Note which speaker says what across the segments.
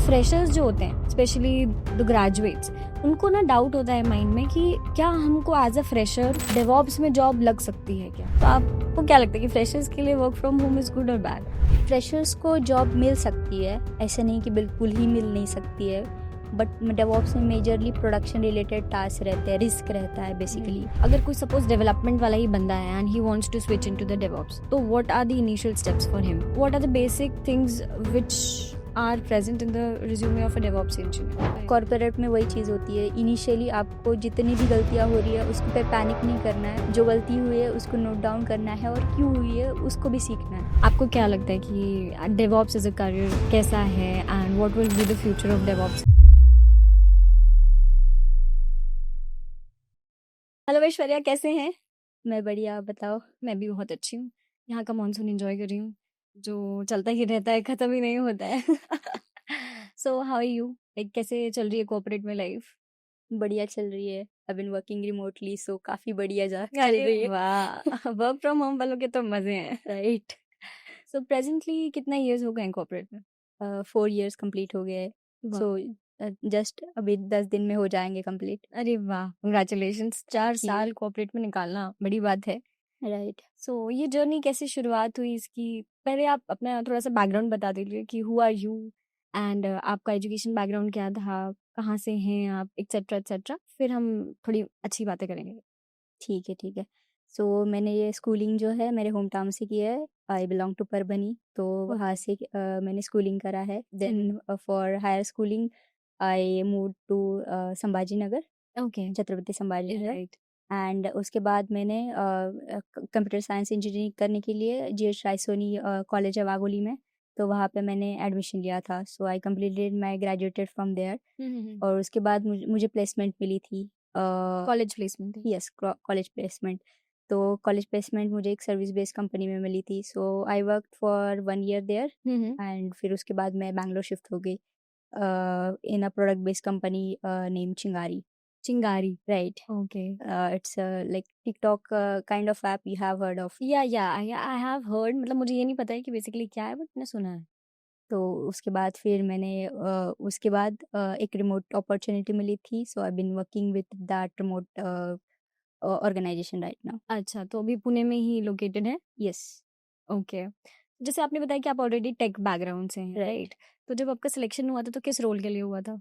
Speaker 1: Freshers जो होते हैं स्पेशली द ग्रेजुएट्स, उनको ना डाउट होता है माइंड में कि क्या हमको एज अ फ्रेशर डेवॉप्स में जॉब लग सकती है क्या। तो आपको क्या लगता है कि फ्रेशर्स के लिए work from home is good और बैड?
Speaker 2: फ्रेशर्स को जॉब मिल सकती है, ऐसा नहीं कि बिल्कुल ही मिल नहीं सकती है, बट डेवॉप्स में मेजरली प्रोडक्शन रिलेटेड टास्क रहते हैं, रिस्क रहता है बेसिकली।
Speaker 1: अगर कोई सपोज डेवलपमेंट वाला ही बंदा है and he wants to switch into the DevOps, तो what are the initial steps for him? What are the basic things which are present in the resume of a DevOps engineer?
Speaker 2: Corporate में वही चीज़ होती है, initially आपको जितनी भी गलतियाँ हो रही है उस पर पैनिक नहीं करना है, जो गलती हुई है उसको नोट डाउन करना है और क्यों हुई है उसको भी सीखना है।
Speaker 1: आपको क्या लगता है कि डेवॉप्स एज अ करियर कैसा है and what will be the future of DevOps? Hello Aishwarya, कैसे हैं?
Speaker 2: मैं बढ़िया, आप बताओ।
Speaker 1: मैं भी बहुत अच्छी हूँ। यहाँ का मानसून एंजॉय कर रही हूँ, जो चलता ही रहता है, खत्म ही नहीं होता है। So how are you? Like कैसे चल रही है कॉर्पोरेट में लाइफ?
Speaker 2: बढ़िया चल रही है, आई बीन वर्किंग रिमोटली, सो काफ़ी बढ़िया चल
Speaker 1: अरे
Speaker 2: रही है।
Speaker 1: वाह, वर्क फ्रॉम होम वालों के तो मजे हैं।
Speaker 2: राइट।
Speaker 1: सो प्रेजेंटली कितना इयर्स हो गए कॉर्पोरेट में?
Speaker 2: 4 years कंप्लीट हो गए,
Speaker 1: वाह,
Speaker 2: सो जस्ट अभी 10 दिन में हो जाएंगे कंप्लीट।
Speaker 1: अरे वाह, कंग्रेचुलेशंस। 4 साल
Speaker 2: थैंक
Speaker 1: कॉर्पोरेट में निकालना बड़ी बात है।
Speaker 2: यू। राइट।
Speaker 1: सो ये जर्नी कैसे शुरुआत हुई इसकी? पहले आप अपना थोड़ा सा बैकग्राउंड बता दीजिए कि हु आर यू एंड आपका एजुकेशन बैकग्राउंड क्या था, कहाँ से हैं आप, एक्सेट्रा एक्सेट्रा। फिर हम थोड़ी अच्छी बातें करेंगे।
Speaker 2: ठीक है, ठीक है। सो मैंने ये स्कूलिंग जो है मेरे होम टाउन से की है। आई बिलोंग टू परभनी, तो वहाँ
Speaker 1: ओके।
Speaker 2: से मैंने स्कूलिंग करा है।
Speaker 1: In
Speaker 2: then for higher schooling I move to Sambhaji Nagar,
Speaker 1: okay.
Speaker 2: Chhatrapati Sambhaji Nagar.
Speaker 1: Right.
Speaker 2: And उसके बाद मैंने कंप्यूटर साइंस इंजीनियरिंग करने के लिए जी.एच. रायसोनी कॉलेज है वाघोली में, तो वहाँ पे मैंने एडमिशन लिया था। So I completed my graduated from there. और उसके बाद मुझे प्लेसमेंट मिली थी।
Speaker 1: कॉलेज प्लेसमेंट थी?
Speaker 2: Yes, college placement. तो कॉलेज प्लेसमेंट मुझे एक सर्विस बेस्ड कंपनी में मिली थी, so I work for 1 year there.
Speaker 1: Hmm.
Speaker 2: And फिर उसके बाद मैं बैंगलोर शिफ्ट हो गई in a product based company name Chingari.
Speaker 1: Chingari.
Speaker 2: Right.
Speaker 1: Okay.
Speaker 2: It's like TikTok kind of app, you have heard of.
Speaker 1: या आई हैव हर्ड, मतलब मुझे ये नहीं पता है कि बेसिकली क्या है, बट मैंने सुना है।
Speaker 2: तो उसके बाद फिर मैंने उसके बाद एक रिमोट अपॉर्चुनिटी मिली थी, so I been working with that remote organization right now.
Speaker 1: अच्छा, तो अभी पुणे में ही लोकेटेड है?
Speaker 2: यस।
Speaker 1: ओके। जैसे आपने बताया कि आप ऑलरेडी टेक बैकग्राउंड से हैं,
Speaker 2: राइट।
Speaker 1: राइट? तो जब आपका सिलेक्शन हुआ था तो किस रोल के लिए हुआ था?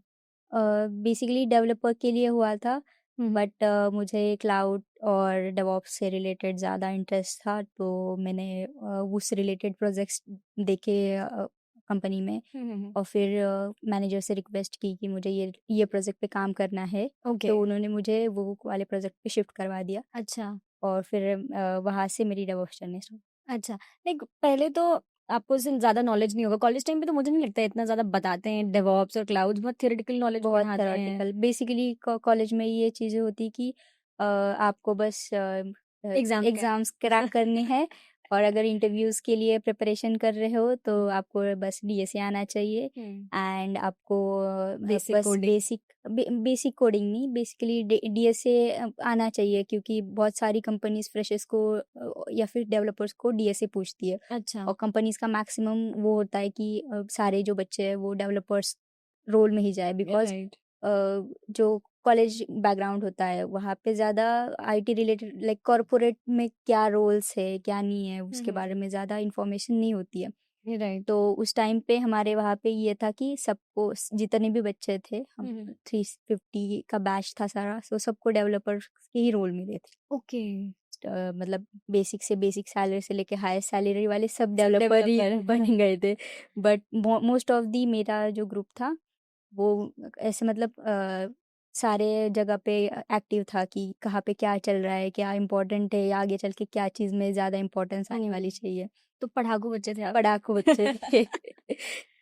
Speaker 2: बेसिकली डेवलपर के लिए हुआ था,
Speaker 1: हम्म।
Speaker 2: बट मुझे क्लाउड और डेवॉप्स से रिलेटेड ज़्यादा इंटरेस्ट था, तो मैंने उस रिलेटेड प्रोजेक्ट्स देखे कंपनी में।
Speaker 1: हम्म।
Speaker 2: और फिर मैनेजर से रिक्वेस्ट की कि मुझे ये प्रोजेक्ट पे काम करना है,
Speaker 1: ओके।
Speaker 2: तो उन्होंने मुझे वो वाले प्रोजेक्ट पे शिफ्ट करवा दिया।
Speaker 1: अच्छा।
Speaker 2: और फिर वहाँ से मेरी डेवॉप्स जर्नी स्टार्ट।
Speaker 1: अच्छा, लाइक पहले तो आपको इससे ज़्यादा नॉलेज नहीं होगा। कॉलेज टाइम पे तो मुझे नहीं लगता है इतना ज़्यादा बताते हैं, डेवऑप्स और क्लाउड्स बहुत थियोरेटिकल नॉलेज
Speaker 2: बहुत
Speaker 1: पढ़ाते हैं।
Speaker 2: थ्योरेटिकल, बेसिकली कॉलेज में ये चीज़ें होती कि आपको बस
Speaker 1: एग्ज़ाम का।
Speaker 2: एग्ज़ाम्स क्रैक करने हैं, और अगर इंटरव्यूज़ के लिए प्रिपरेशन कर रहे हो तो आपको बस डीएसए आना चाहिए।
Speaker 1: हुँ।
Speaker 2: एंड आपको
Speaker 1: बेसिक
Speaker 2: बस
Speaker 1: कोडिंग।
Speaker 2: बेसिक कोडिंग नहीं, बेसिकली डीएसए आना चाहिए, क्योंकि बहुत सारी कंपनीज़ फ्रेशर्स को या फिर डेवलपर्स को डीएसए पूछती है।
Speaker 1: अच्छा।
Speaker 2: और कंपनीज़ का मैक्सिमम वो होता है कि सारे जो बच्चे हैं वो डेवलपर्स रोल में ही जाए, बिकॉज़
Speaker 1: राइट।
Speaker 2: जो कॉलेज बैकग्राउंड होता है वहाँ पे ज़्यादा आईटी रिलेटेड, लाइक कॉरपोरेट में क्या रोल्स है क्या नहीं है
Speaker 1: हुँ,
Speaker 2: उसके
Speaker 1: हुँ।
Speaker 2: बारे में ज़्यादा इन्फॉर्मेशन नहीं होती है।
Speaker 1: राइट।
Speaker 2: तो उस टाइम पे हमारे वहाँ पे ये था कि सबको, जितने भी बच्चे थे, हम
Speaker 1: हुँ, हुँ।
Speaker 2: 350 का बैच था सारा, सो सबको डेवलपर के ही रोल मिले थे।
Speaker 1: ओके।
Speaker 2: मतलब बेसिक से बेसिक सैलरी से लेके हायर सैलरी वाले सब
Speaker 1: सब
Speaker 2: डेवलपर ही
Speaker 1: डेवलपर।
Speaker 2: बन गए थे। बट मोस्ट ऑफ दी मेरा जो ग्रुप था वो ऐसे मतलब सारे जगह पे एक्टिव था कि कहाँ पे क्या चल रहा है, क्या इम्पोर्टेंट है, या आगे चल के क्या चीज़ में ज़्यादा इम्पोर्टेंस आने वाली चाहिए।
Speaker 1: तो पढ़ाकू बच्चे थे आप?
Speaker 2: पढ़ाकू बच्चे थे।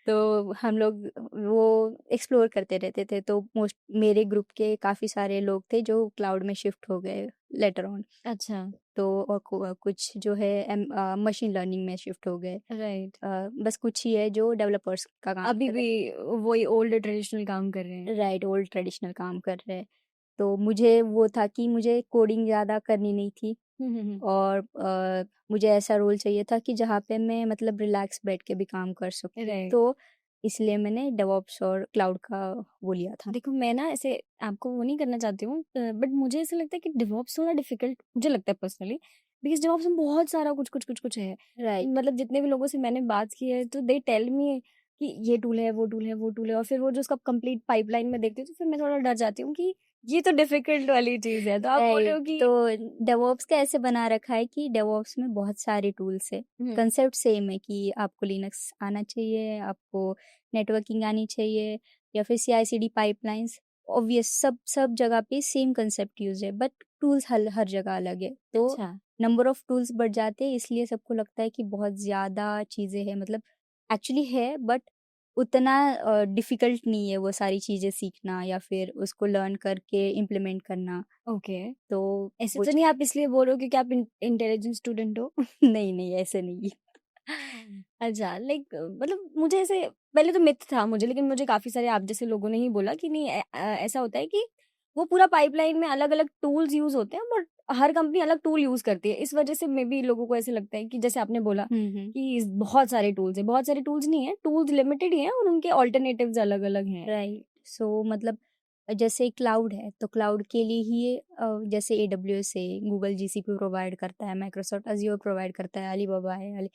Speaker 2: तो हम लोग वो एक्सप्लोर करते रहते थे, तो मोस्ट मेरे ग्रुप के काफ़ी सारे लोग थे जो क्लाउड में शिफ्ट हो गए लेटर ऑन।
Speaker 1: अच्छा।
Speaker 2: तो और कुछ जो है मशीन लर्निंग में शिफ्ट हो गए।
Speaker 1: राइट।
Speaker 2: बस कुछ ही है जो डेवलपर्स का काम
Speaker 1: अभी
Speaker 2: कर
Speaker 1: भी वही ओल्ड ट्रेडिशनल काम कर रहे हैं?
Speaker 2: रहे, राइट, ओल्ड ट्रेडिशनल काम कर रहे हैं। तो मुझे वो था कि मुझे कोडिंग ज़्यादा करनी नहीं थी,
Speaker 1: हुँ, हुँ, हुँ।
Speaker 2: और मुझे ऐसा रोल चाहिए था कि जहाँ पे मैं मतलब रिलैक्स बैठ के भी काम कर सकूँ।
Speaker 1: राइट।
Speaker 2: तो इसलिए मैंने डेवऑप्स और क्लाउड का वो लिया था।
Speaker 1: देखो मैं ना ऐसे आपको वो नहीं करना चाहती हूँ, बट मुझे ऐसा लगता है कि डिवॉप्स थोड़ा डिफिकल्ट मुझे लगता है पर्सनली, बिकॉज डिवॉप्स में बहुत सारा कुछ है।
Speaker 2: राइट।
Speaker 1: मतलब जितने भी लोगों से मैंने बात की है तो दे टेल मी कि ये टूल है, वो टूल है, वो टूल है, और फिर वो जो उसका कंप्लीट पाइपलाइन में देखती हूँ तो फिर मैं थोड़ा डर जाती हूँ कि ये तो डिफिकल्ट वाली चीज़ है। तो आप बोल रहे
Speaker 2: राइट,
Speaker 1: हो कि
Speaker 2: तो डेवऑप्स का ऐसे बना रखा है कि डेवऑप्स में बहुत सारे टूल्स है। कंसेप्ट सेम है कि आपको लिनक्स आना चाहिए, आपको नेटवर्किंग आनी चाहिए, या फिर CI/CD पाइपलाइंस। ऑब्वियस सब जगह पे सेम कंसेप्ट यूज है, बट टूल्स हर हर जगह अलग है। तो
Speaker 1: अच्छा,
Speaker 2: नंबर ऑफ टूल्स बढ़ जाते हैं, इसलिए सबको लगता है कि बहुत ज़्यादा चीज़ें हैं। मतलब एक्चुअली है, बट उतना डिफ़िकल्ट नहीं है वो सारी चीज़ें सीखना या फिर उसको लर्न करके इम्प्लीमेंट करना।
Speaker 1: ओके।
Speaker 2: तो
Speaker 1: ऐसे
Speaker 2: वो
Speaker 1: तो नहीं आप इसलिए बोल रहे हो क्योंकि आप इंटेलिजेंट स्टूडेंट हो?
Speaker 2: नहीं, नहीं ऐसे नहीं।
Speaker 1: अच्छा, लाइक मतलब मुझे ऐसे पहले तो मिथ था मुझे, लेकिन मुझे काफ़ी सारे आप जैसे लोगों ने ही बोला कि नहीं ऐसा होता है कि वो पूरा पाइपलाइन में अलग-अलग टूल्स यूज़ होते हैं, बट हर कंपनी अलग टूल यूज़ करती है। इस वजह से मेबी लोगों को ऐसे लगता है कि जैसे आपने बोला
Speaker 2: हुँ, हुँ।
Speaker 1: कि बहुत सारे टूल्स हैं, बहुत सारे टूल्स नहीं हैं, टूल्स लिमिटेड ही हैं और उनके अल्टरनेटिव्स अलग-अलग हैं।
Speaker 2: राइट। सो मतलब जैसे क्लाउड है, तो क्लाउड के लिए ही जैसे AWS है, गूगल GCP प्रोवाइड करता है, माइक्रोसॉफ्ट अज़्योर प्रोवाइड करता है, अलीबाबा है,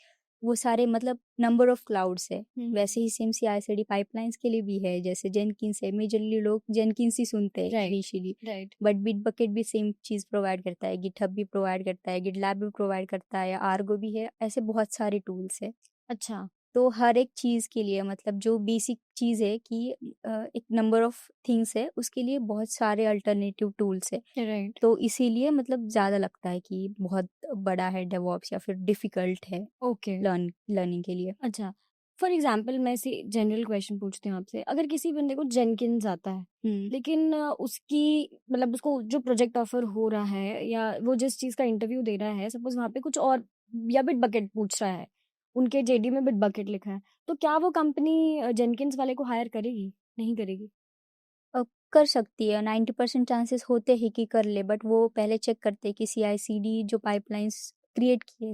Speaker 2: वो सारे मतलब नंबर ऑफ क्लाउड्स है।
Speaker 1: हुँ,
Speaker 2: वैसे ही सेम CI/CD पाइपलाइंस के लिए भी है, जैसे जेनकिंस है, मेजरली लोग जेनकिंस ही सुनते हैं
Speaker 1: right,
Speaker 2: initially.
Speaker 1: Right.
Speaker 2: But Bitbucket भी सेम चीज़ प्रोवाइड करता है, गिटहब भी प्रोवाइड करता है, गिटलैब भी प्रोवाइड करता है, आर्गो भी है, ऐसे बहुत सारे टूल्स है।
Speaker 1: अच्छा,
Speaker 2: तो हर एक चीज़ के लिए मतलब जो बेसिक चीज़ है कि एक नंबर ऑफ थिंग्स है, उसके लिए बहुत सारे अल्टरनेटिव टूल्स है।
Speaker 1: राइट,
Speaker 2: तो इसीलिए मतलब ज़्यादा लगता है कि बहुत बड़ा है डेवऑप्स या फिर डिफ़िकल्ट है
Speaker 1: ओके।
Speaker 2: लर्निंग के लिए।
Speaker 1: अच्छा, फॉर एग्ज़ाम्पल मैं ऐसे जनरल क्वेश्चन पूछती हूँ आपसे, अगर किसी बंदे को जेनकिन्स आता है,
Speaker 2: हुँ।
Speaker 1: लेकिन उसकी मतलब उसको जो प्रोजेक्ट ऑफ़र हो रहा है या वो जिस चीज़ का इंटरव्यू दे रहा है, सपोज़ वहाँ पे कुछ और या बिटबकेट पूछ रहा है, उनके जेडी में बिटबकेट लिखा है, तो क्या वो कंपनी जेनकिन्स वाले को हायर करेगी? नहीं करेगी?
Speaker 2: कर सकती है, 90% चांसेस होते हैं कि कर ले, बट वो पहले चेक करते हैं कि CI/CD जो पाइपलाइंस क्रिएट किए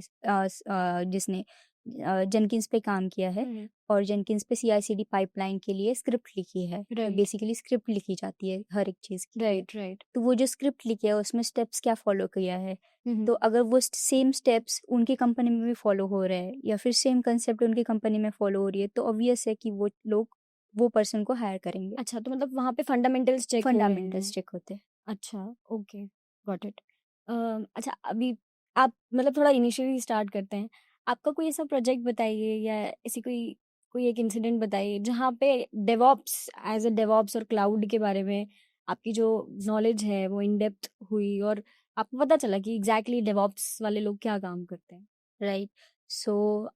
Speaker 2: जिसने जेनकिंस पे काम किया है,
Speaker 1: हुँ,
Speaker 2: और जेनकिंस पे CI/CD पाइपलाइन के लिए स्क्रिप्ट लिखी है।
Speaker 1: राइट,
Speaker 2: बेसिकली स्क्रिप्ट लिखी जाती है हर एक चीज़ के लिए।
Speaker 1: Right, right.
Speaker 2: तो वो जो स्क्रिप्ट लिखी है उसमें स्टेप्स क्या फ़ॉलो किया है।
Speaker 1: हुँ, हुँ।
Speaker 2: तो अगर वो सेम स्टेप्स उनकी कंपनी में भी फ़ॉलो हो रहे हैं या फिर सेम कंसेप्ट उनकी कंपनी में फ़ॉलो हो रही है, तो ऑब्वियस है कि वो लोग वो पर्सन को हायर करेंगे।
Speaker 1: अच्छा, तो मतलब वहाँ पे फंडामेंटल्स चेक हो रहे
Speaker 2: फंडामेंटल्स
Speaker 1: हैं।
Speaker 2: चेक होते हैं।
Speaker 1: अच्छा, ओके, गॉट इट। अच्छा अभी आप मतलब थोड़ा इनिशियली स्टार्ट करते हैं। आपका कोई ऐसा प्रोजेक्ट बताइए या ऐसी कोई कोई एक इंसिडेंट बताइए जहाँ पे डेवऑप्स एज़ अ डेवऑप्स और क्लाउड के बारे में आपकी जो नॉलेज है वो इन डेप्थ हुई और आपको पता चला कि एग्ज़ैक्टली डेवऑप्स वाले लोग क्या काम करते हैं?
Speaker 2: राइट। सो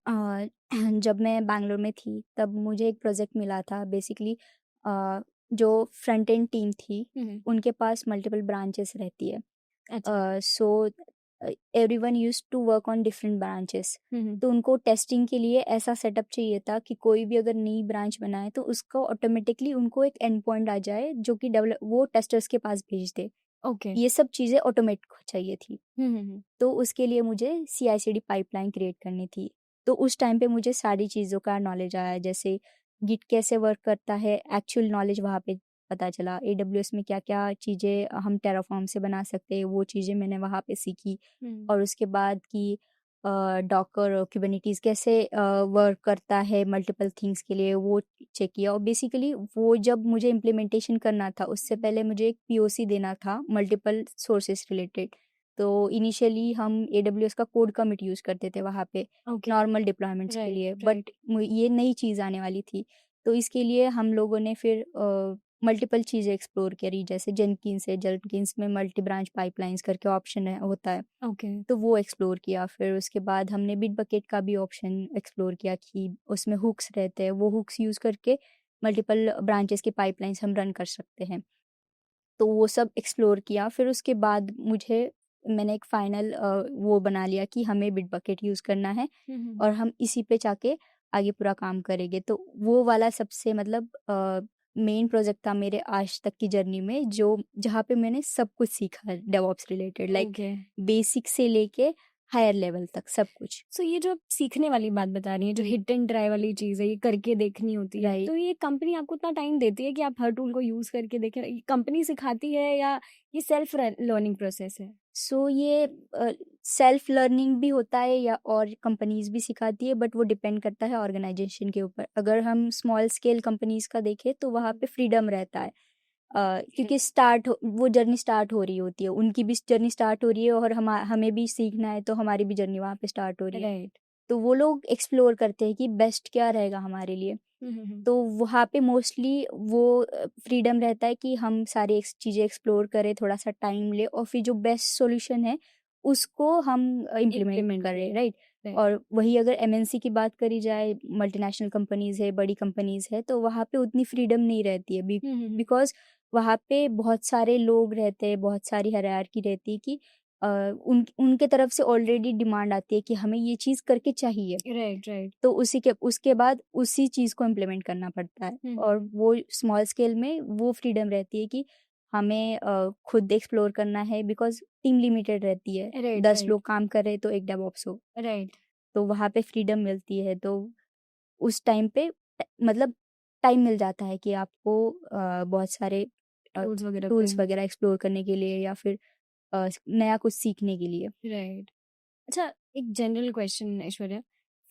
Speaker 2: जब मैं बैंगलोर में थी तब मुझे एक प्रोजेक्ट मिला था। बेसिकली जो फ्रंट एंड टीम थी,
Speaker 1: हुँ, हुँ।
Speaker 2: उनके पास मल्टीपल ब्रांचेस रहती है।
Speaker 1: अच्छा।
Speaker 2: So everyone used to work on different branches.
Speaker 1: हुँ, हुँ।
Speaker 2: तो उनको टेस्टिंग के लिए ऐसा सेटअप चाहिए था कि कोई भी अगर नई ब्रांच बनाए तो उसको ऑटोमेटिकली उनको एक एंड पॉइंट आ जाए जो कि डेवलप वो टेस्टर्स के पास भेज दे।
Speaker 1: ओके।
Speaker 2: ये सब चीज़ें ऑटोमेट चाहिए थी।
Speaker 1: हुँ, हुँ, हुँ।
Speaker 2: तो उसके लिए मुझे CI/CD पाइपलाइन क्रिएट करनी थी। तो उस टाइम पे मुझे सारी चीज़ों का नॉलेज आया, जैसे गिट कैसे वर्क करता है, एक्चुअल नॉलेज वहाँ पे पता चला। AWS में क्या-क्या चीज़ें हम टेराफॉर्म से बना सकते हैं, वो चीज़ें मैंने वहाँ पे सीखी।
Speaker 1: हुँ।
Speaker 2: और उसके बाद कि डॉकर और कुबरनेटिस कैसे वर्क करता है मल्टीपल थिंग्स के लिए, वो चेक किया। और बेसिकली वो जब मुझे इम्प्लीमेंटेशन करना था, उससे पहले मुझे एक POC देना था मल्टीपल सोर्सेस रिलेटेड। तो इनिशियली हम AWS का कोड कमिट यूज़ करते थे वहाँ पे
Speaker 1: ओके।
Speaker 2: नॉर्मल डिप्लॉयमेंट्स के
Speaker 1: राइट,
Speaker 2: लिए, बट
Speaker 1: राइट।
Speaker 2: ये नई चीज़ आने वाली थी। तो इसके लिए हम लोगों ने फिर मल्टीपल चीज़ें एक्सप्लोर करी, जैसे जेनकिंस है, जेनकिंस में मल्टी ब्रांच पाइपलाइंस करके ऑप्शन है होता है।
Speaker 1: ओके।
Speaker 2: तो वो एक्सप्लोर किया। फिर उसके बाद हमने बिटबकेट का भी ऑप्शन एक्सप्लोर किया कि उसमें हुक्स रहते हैं, वो हुक्स यूज़ करके मल्टीपल ब्रांचेस की पाइपलाइंस हम रन कर सकते हैं। तो वो सब एक्सप्लोर किया। फिर उसके बाद मैंने एक फाइनल वो बना लिया कि हमें बिटबकेट यूज़ करना है
Speaker 1: हुँ, हुँ,
Speaker 2: और
Speaker 1: हुँ।
Speaker 2: हम इसी पे जाके आगे पूरा काम करेंगे। तो वो वाला सबसे मतलब मेन प्रोजेक्ट था मेरे आज तक की जर्नी में, जो जहाँ पे मैंने सब कुछ सीखा DevOps related, like
Speaker 1: okay.
Speaker 2: Basic से लेके हायर लेवल तक सब कुछ।
Speaker 1: सो ये जो आप सीखने वाली बात बता रही हैं, जो हिट एंड ट्राई वाली चीज़ है, ये करके देखनी होती है,
Speaker 2: राइट।
Speaker 1: तो ये कंपनी आपको उतना टाइम देती है कि आप हर टूल को यूज़ करके देखें? ये कंपनी सिखाती है या ये सेल्फ लर्निंग प्रोसेस है?
Speaker 2: सो ये सेल्फ लर्निंग भी होता है या और कंपनीज भी सिखाती है, बट वो डिपेंड करता है ऑर्गेनाइजेशन के ऊपर। अगर हम स्मॉल स्केल कंपनीज का देखें तो वहाँ पे फ्रीडम रहता है, क्योंकि वो जर्नी स्टार्ट हो रही होती है, उनकी भी जर्नी स्टार्ट हो रही है और हमें भी सीखना है, तो हमारी भी जर्नी वहाँ पे स्टार्ट हो रही है।
Speaker 1: राइट।
Speaker 2: तो वो लोग एक्सप्लोर करते हैं कि बेस्ट क्या रहेगा हमारे लिए। तो वहाँ पे मोस्टली वो फ्रीडम रहता है कि हम सारी चीज़ें एक्सप्लोर करें, थोड़ा सा टाइम ले और फिर जो बेस्ट सॉल्यूशन है उसको हम इम्प्लीमेंट
Speaker 1: इम्प्लीमेंट
Speaker 2: करें,
Speaker 1: करें।
Speaker 2: राइट।
Speaker 1: राइट।
Speaker 2: और वही अगर एमएनसी की बात करी जाए, मल्टीनेशनल कंपनीज है, बड़ी कंपनीज है, तो वहाँ पे उतनी फ्रीडम नहीं रहती है, बिकॉज वहाँ पे बहुत सारे लोग रहते हैं, बहुत सारी हायरार्की रहती है कि उनके तरफ से ऑलरेडी डिमांड आती है कि हमें ये चीज़ करके चाहिए।
Speaker 1: राइट। राइट।
Speaker 2: तो उसके बाद उसी चीज़ को इम्प्लीमेंट करना पड़ता है। और वो स्मॉल स्केल में वो फ्रीडम रहती है कि हमें खुद एक्सप्लोर करना है, बिकॉज़ टीम लिमिटेड रहती है।
Speaker 1: राइट।
Speaker 2: 10
Speaker 1: राइट।
Speaker 2: लोग काम कर रहे हैं तो एक डेवऑप्स हो।
Speaker 1: राइट।
Speaker 2: तो वहाँ पे फ्रीडम मिलती है, तो उस टाइम पे मतलब टाइम मिल जाता है कि आपको बहुत सारे अ,
Speaker 1: टूल्स वगैरह पे।
Speaker 2: टूल्स वगैरह एक्सप्लोर करने के लिए या फिर नया कुछ सीखने के लिए।
Speaker 1: राइट। अच्छा, एक जनरल क्वेश्चन ऐश्वर्या,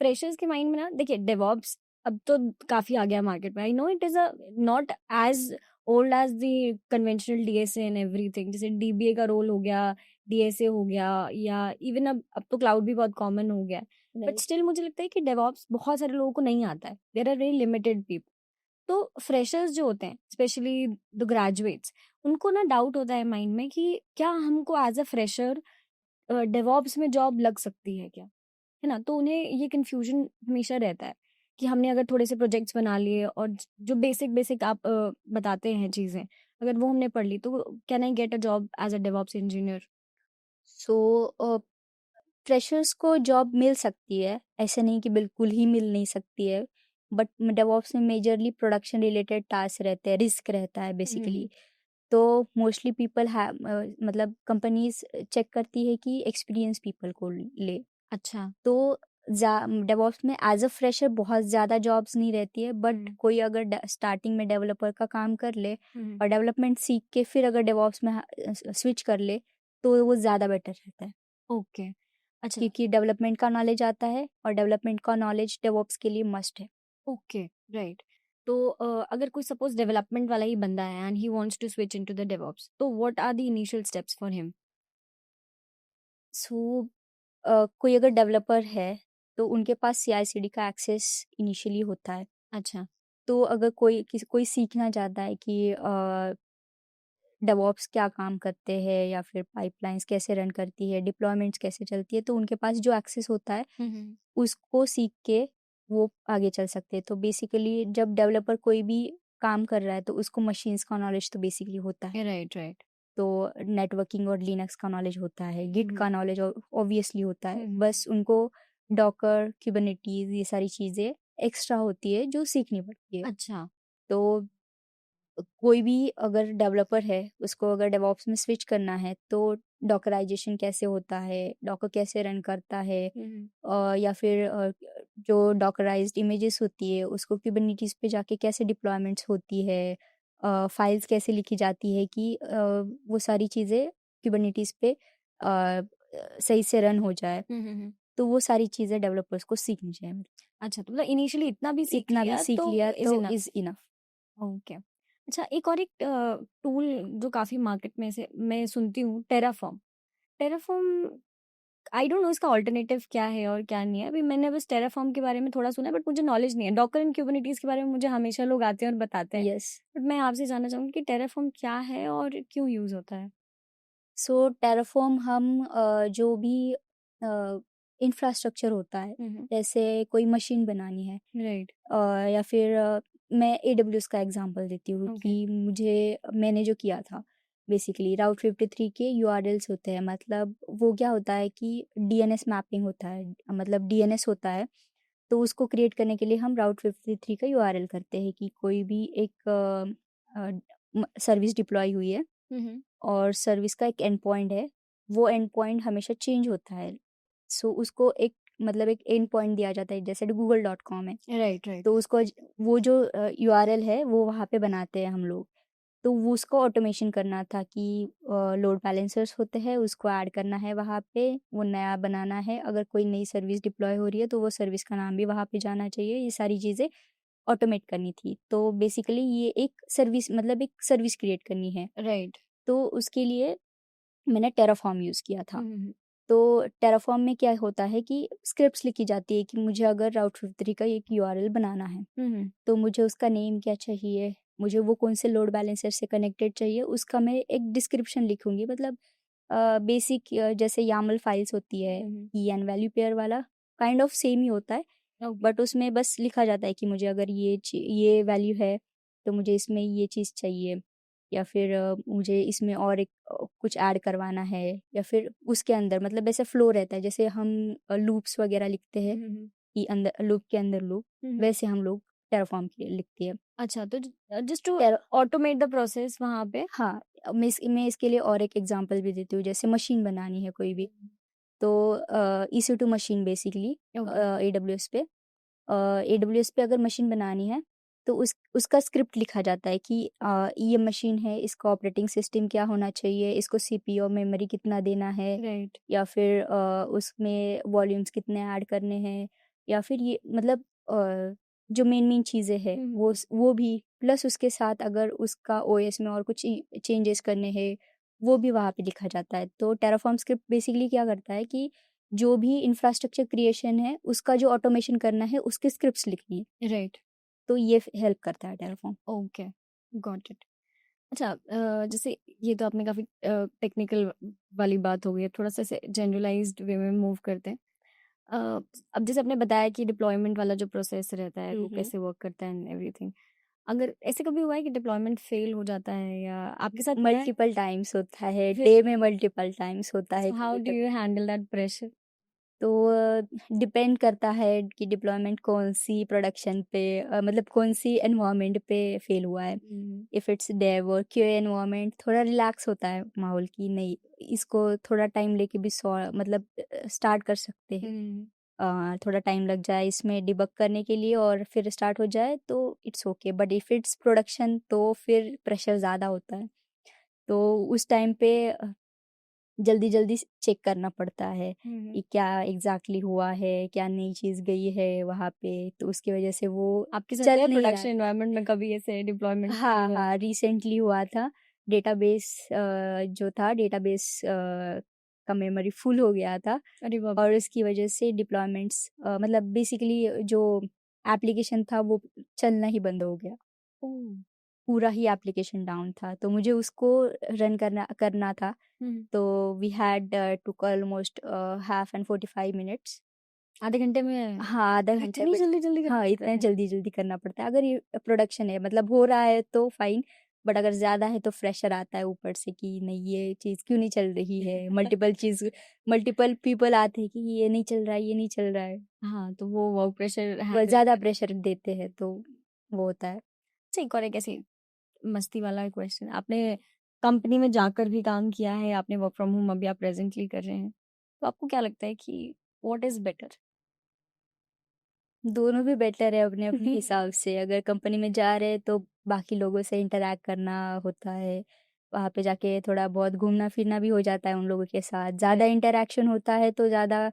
Speaker 1: फ्रेशर्स के माइंड में ना देखिए डेवऑप्स अब तो काफी आ गया मार्केट में। I know it is a not as old as the conventional DSA and everything, जैसे डीबीए का रोल हो गया, डीएसए हो गया, या इवन अब तो क्लाउड भी बहुत कॉमन हो गया है। But
Speaker 2: right.
Speaker 1: स्टिल मुझे लगता है कि डेवऑप्स बहुत सारे लोगों को नहीं आता है, there are very limited people. तो फ्रेशर्स जो होते हैं, स्पेशली द ग्रेजुएट्स, उनको ना डाउट होता है माइंड में कि क्या हमको एज अ फ्रेशर डेवऑप्स में जॉब लग सकती है क्या, है ना? तो उन्हें ये कन्फ्यूजन हमेशा रहता है कि हमने अगर थोड़े से प्रोजेक्ट्स बना लिए और जो बेसिक बेसिक आप बताते हैं चीज़ें, अगर वो हमने पढ़ ली तो can I get a job as a DevOps engineer?
Speaker 2: So freshers को जॉब मिल सकती है, ऐसे नहीं कि बिल्कुल ही मिल नहीं सकती है, बट डेवऑप्स में मेजरली प्रोडक्शन रिलेटेड टास्क रहते हैं, रिस्क रहता है बेसिकली। तो मोस्टली पीपल है, मतलब कंपनीज चेक करती है कि एक्सपीरियंस पीपल को ले।
Speaker 1: अच्छा।
Speaker 2: तो डेवऑप्स में एज अ फ्रेशर बहुत ज़्यादा जॉब्स नहीं रहती है, बट कोई अगर स्टार्टिंग में डेवलपर का काम कर ले और डेवलपमेंट सीख के फिर अगर डेवऑप्स में स्विच कर ले तो वो ज़्यादा बेटर रहता है,
Speaker 1: ओके। अच्छा।
Speaker 2: क्योंकि डेवलपमेंट का नॉलेज आता है और डेवलपमेंट का नॉलेज डेवऑप्स के लिए मस्ट है।
Speaker 1: ओके। राइट। तो अगर कोई सपोज डेवलपमेंट वाला ही बंदा है and he wants to switch into the DevOps, तो what are the initial steps for him?
Speaker 2: So कोई अगर डेवलपर है तो उनके पास सीआई/सीडी का एक्सेस इनिशियली होता है।
Speaker 1: अच्छा।
Speaker 2: तो अगर कोई सीखना चाहता है कि डेवऑप्स क्या काम करते हैं या फिर पाइपलाइंस कैसे रन करती है, डिप्लॉयमेंट्स कैसे चलती है, तो उनके पास जो एक्सेस होता है उसको सीख के वो आगे चल सकते हैं। तो बेसिकली जब डेवलपर कोई भी काम कर रहा है तो उसको मशीन्स का नॉलेज तो बेसिकली होता है।
Speaker 1: राइट। राइट।
Speaker 2: तो नेटवर्किंग और लिनक्स का नॉलेज होता है, गिट
Speaker 1: हम्म।
Speaker 2: का नॉलेज ऑब्वियसली होता है।
Speaker 1: हम्म।
Speaker 2: बस उनको डॉकर, क्यूबरनेटीज ये सारी चीज़ें एक्स्ट्रा होती है जो सीखनी पड़ती है।
Speaker 1: अच्छा।
Speaker 2: तो कोई भी अगर डेवलपर है उसको अगर डेवऑप्स में स्विच करना है तो डॉकराइजेशन कैसे होता है, डॉकर कैसे रन करता है, या फिर जो डॉकराइज्ड इमेजेस होती है उसको क्यूबरनेटीज पे जाके कैसे डिप्लॉयमेंट्स होती है, फाइल्स कैसे लिखी जाती है कि वो सारी चीज़ें क्यूबरनेटीज पे सही से रन हो जाए। तो वो सारी चीज़ें डेवलपर्स को सीखनी चाहिए।
Speaker 1: अच्छा, तो मतलब इनिशियली इतना भी सीख
Speaker 2: इतना भी
Speaker 1: लिया
Speaker 2: सीख
Speaker 1: तो
Speaker 2: लिया
Speaker 1: इज
Speaker 2: तो
Speaker 1: इनफ।
Speaker 2: Is enough.
Speaker 1: ओके। अच्छा, एक और एक टूल जो काफी मार्केट में से मैं सुनती हूँ, Terraform. Terraform, I don't no इसका ऑल्टरनेटिव क्या है और क्या नहीं है। अभी मैंने बस टेराफॉर्म के बारे में थोड़ा सुना है, बट मुझे नॉलेज नहीं है। डॉकर एंड क्यूबरनेटीज के बारे में मुझे हमेशा लोग आते हैं और बताते हैं,
Speaker 2: यस।
Speaker 1: बट मैं आपसे जानना चाहूंगी कि टेराफॉर्म क्या है और क्यों यूज होता है?
Speaker 2: सो टेराफॉर्म हम जो भी इंफ्रास्ट्रक्चर होता है, जैसे कोई मशीन बनानी है,
Speaker 1: राइट।
Speaker 2: या फिर मैं एडब्ल्यूएस का एग्जांपल देती हूँ
Speaker 1: ओके।
Speaker 2: कि मैंने जो किया था, बेसिकली राउट 53 के यूआरएल्स होते हैं। मतलब वो क्या होता है कि डीएनएस मैपिंग होता है, मतलब डीएनएस होता है। तो उसको क्रिएट करने के लिए हम राउट 53 का यूआरएल करते हैं कि कोई भी एक सर्विस डिप्लॉय हुई है और सर्विस का एक एंड पॉइंट है, वो एंड पॉइंट हमेशा चेंज होता है। सो उसको एक मतलब एक एंड पॉइंट दिया जाता है, जैसे google.com है,
Speaker 1: राइट, राइट।
Speaker 2: तो उसको वो जो यूआरएल है वो वहाँ पे बनाते हैं हम लोग। तो वो उसको ऑटोमेशन करना था कि लोड बैलेंसर्स होते हैं, उसको ऐड करना है वहाँ पे, वो नया बनाना है। अगर कोई नई सर्विस डिप्लॉय हो रही है तो वो सर्विस का नाम भी वहाँ पे जाना चाहिए। ये सारी चीज़ें ऑटोमेट करनी थी। तो बेसिकली ये एक सर्विस मतलब एक सर्विस क्रिएट करनी है।
Speaker 1: राइट।
Speaker 2: तो उसके लिए मैंने टेराफॉर्म यूज़ किया था।
Speaker 1: हुँ, हुँ, हुँ।
Speaker 2: तो टेराफॉर्म में क्या होता है कि स्क्रिप्ट्स लिखी जाती है कि मुझे अगर राउट 53 का एक यूआरएल बनाना है,
Speaker 1: हुँ, हुँ।
Speaker 2: तो मुझे उसका नेम क्या चाहिए, मुझे वो कौन से लोड बैलेंसर से कनेक्टेड चाहिए, उसका मैं एक डिस्क्रिप्शन लिखूँगी। मतलब बेसिक जैसे यामल फाइल्स होती है,
Speaker 1: हुँ, हुँ।
Speaker 2: की एंड वैल्यू पेयर वाला काइंड ऑफ सेम ही होता है,
Speaker 1: ओके।
Speaker 2: बट उसमें बस लिखा जाता है कि मुझे अगर ये वैल्यू है, तो मुझे इसमें ये चीज़ चाहिए, या फिर मुझे इसमें और एक कुछ ऐड करवाना है, या फिर उसके अंदर मतलब ऐसे फ्लो रहता है जैसे हम लूप्स वगैरह लिखते हैं
Speaker 1: हुँ, हुँ, हुँ।
Speaker 2: कि अंदर लूप के अंदर लूप,
Speaker 1: हुँ, हुँ।
Speaker 2: वैसे हम लोग टेराफॉर्म के लिए लिखते हैं।
Speaker 1: अच्छा, तो just to
Speaker 2: terra
Speaker 1: automate the process वहाँ पे।
Speaker 2: हाँ, मैं इसके लिए और एक एग्ज़ाम्पल भी देती हूँ, जैसे मशीन बनानी है कोई भी, तो EC2 machine basically
Speaker 1: okay.
Speaker 2: AWS पे AWS पे अगर मशीन बनानी है, तो उसका स्क्रिप्ट लिखा जाता है कि ये मशीन है, इसका ऑपरेटिंग सिस्टम क्या होना चाहिए, इसको सीपीयू मेमोरी कितना देना है,
Speaker 1: राइट।
Speaker 2: या फिर उसमें वॉल्यूम्स कितने ऐड करने हैं, या फिर ये मतलब जो मेन चीज़ें हैं
Speaker 1: हुँ, हुँ।
Speaker 2: वो भी, प्लस उसके साथ अगर उसका ओएस में और कुछ चेंजेस करने हैं, वो भी वहाँ पे लिखा जाता है। तो टेराफॉर्म स्क्रिप्ट बेसिकली क्या करता है कि जो भी इंफ्रास्ट्रक्चर क्रिएशन है, उसका जो ऑटोमेशन करना है, उसकी स्क्रिप्ट्स लिखनी है।
Speaker 1: राइट।
Speaker 2: तो ये हेल्प करता है टेराफॉर्म।
Speaker 1: Okay, got it. अच्छा, जैसे ये तो आपने काफ़ी टेक्निकल वाली बात हो गई है, थोड़ा-सा ऐसे जनरलाइज़्ड वे में मूव करते हैं। अ, अब जैसे आपने बताया कि डिप्लॉयमेंट वाला जो प्रोसेस रहता है,
Speaker 2: हुँ,
Speaker 1: वो
Speaker 2: हुँ।
Speaker 1: कैसे वर्क करता है एंड एवरीथिंग। अगर ऐसे कभी हुआ है कि डिप्लॉयमेंट फेल हो जाता है या आपके साथ हुआ है?
Speaker 2: मल्टीपल टाइम्स होता है,
Speaker 1: फिर
Speaker 2: डे में मल्टीपल टाइम्स होता है
Speaker 1: सो हाउ डू
Speaker 2: कभी-कभी।
Speaker 1: You handle that pressure?
Speaker 2: तो डिपेंड करता है कि डिप्लॉयमेंट कौन-सी प्रोडक्शन पे मतलब कौन-सी एनवायरनमेंट पे फेल हुआ है।
Speaker 1: हुँ,
Speaker 2: इफ इट्स डेव और क्यूए एनवायरनमेंट, थोड़ा रिलैक्स होता है माहौल कि नहीं, इसको थोड़ा टाइम लेके भी मतलब स्टार्ट कर सकते हैं।
Speaker 1: हुँ,
Speaker 2: थोड़ा टाइम लग जाए इसमें डिबग करने के लिए और फिर स्टार्ट हो जाए तो it's okay, but if its production तो फिर प्रेशर ज़्यादा होता है। तो उस टाइम पे जल्दी-जल्दी चेक करना पड़ता है
Speaker 1: हुँ, हुँ।
Speaker 2: कि क्या एग्ज़ैक्टली हुआ है, क्या नई चीज़ गई है वहाँ पे, तो उसकी वज़ह से वो
Speaker 1: आपके साथ हुआ
Speaker 2: चल
Speaker 1: है
Speaker 2: नहीं रहा
Speaker 1: प्रोडक्शन
Speaker 2: है।
Speaker 1: एनवायरनमेंट में कभी ऐसे डिप्लॉयमेंट फेल
Speaker 2: हाँ,
Speaker 1: हुआ?
Speaker 2: हाँ, रिसेंटली हुआ था। डेटाबेस जो था डेटाबेस का मेमोरी फुल हो गया था,
Speaker 1: अरे बाप
Speaker 2: और
Speaker 1: रे!
Speaker 2: उसकी वज़ह से डिप्लॉयमेंट्स मतलब बेसिकली जो एप्लीकेशन था वो चलना ही बंद हो गया।
Speaker 1: ओह!
Speaker 2: पूरा ही एप्लीकेशन डाउन था, तो मुझे उसको रन करना करना था।
Speaker 1: हुँ,
Speaker 2: तो वी हैड टूक ऑलमोस्ट हाफ एंड 45 मिनट्स।
Speaker 1: आधे घंटे में
Speaker 2: हाँ, आधा घंटे
Speaker 1: इतनी
Speaker 2: में।
Speaker 1: जल्दी-जल्दी
Speaker 2: हाँ,
Speaker 1: करना पड़ता
Speaker 2: इतना
Speaker 1: है?
Speaker 2: जल्दी-जल्दी करना पड़ता है। अगर ये प्रोडक्शन है मतलब हो रहा है तो फाइन, बट अगर ज़्यादा है तो प्रेशर आता है ऊपर से कि नहीं ये चीज़ क्यों नहीं चल रही है? मल्टीपल पीपल आते हैं कि ये नहीं चल रहा है, ये नहीं चल रहा है।
Speaker 1: हाँ, तो वो वर्क प्रेशर
Speaker 2: वो
Speaker 1: हैंडल
Speaker 2: ज़्यादा
Speaker 1: करना।
Speaker 2: प्रेशर देते हैं तो वो होता है।
Speaker 1: अच्छा, एक और एक ऐसी मस्ती वाला क्वेश्चन, आपने कंपनी में जाकर भी काम किया है, आपने वर्क फ्रॉम होम अभी आप प्रेज़ेंटली कर रहे हैं। तो आपको क्या लगता है कि व्हाट इज़ बेटर?
Speaker 2: दोनों भी बेटर है अपने-अपने हिसाब से। अगर कंपनी में जा रहे हैं तो बाकी लोगों से इंटरैक्ट करना होता है। वहाँ पे जाके थोड़ा बहुत घूमना-फिरना भी हो जाता है उन लोगों के साथ। ज़्यादा
Speaker 1: राइट,
Speaker 2: इंटरैक्शन होता है तो ज़्यादा